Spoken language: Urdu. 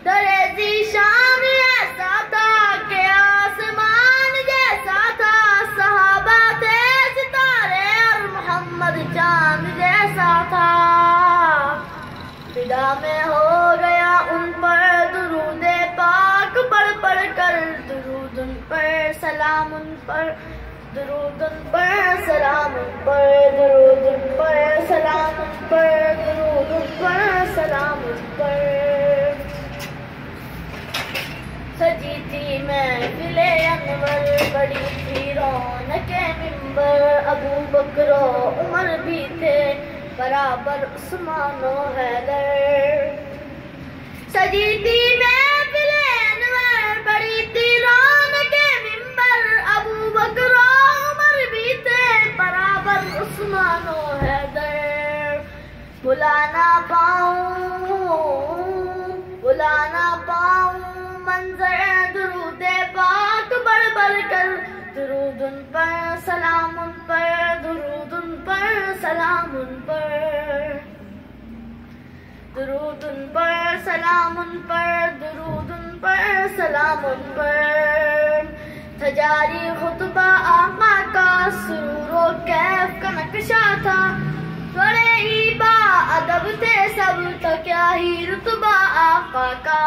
درزی شام ایسا تھا کہ آسمان جیسا تھا، صحابہ تھے ستارے اور محمد چاند جیسا تھا۔ فدا میں ہو گیا ان پر درود پاک پڑھ پڑھ کر، درود ان پر سلام ان پر، درود ان پر سلام ان پر، درود ان پر سلام ان پر، درود ان پر سلام ان پر۔ سجی تھی محفل انور، بڑی تھی رونق منبر، ابو بکر و عمر بھی تھے برابر عثمان و حیدر۔ سجی تھی محفل انور، بڑی تھی رونق منبر، ابو بکر و عمر بھی تھے برابر عثمان و حیدر۔ بھلا نہ پاؤں منظر درود پاک بڑھ بڑھ کر، درود ان پر سلام ان پر، درود ان پر سلام ان پر، درود ان پر سلام ان پر، درود ان پر سلام ان پر۔ تھا جاری خطبہ آقا کا، سرور و کیف کا نقشہ تھا، بڑے ہی با ادب تھے سب، تو کیا ہی رتبہ آقا کا۔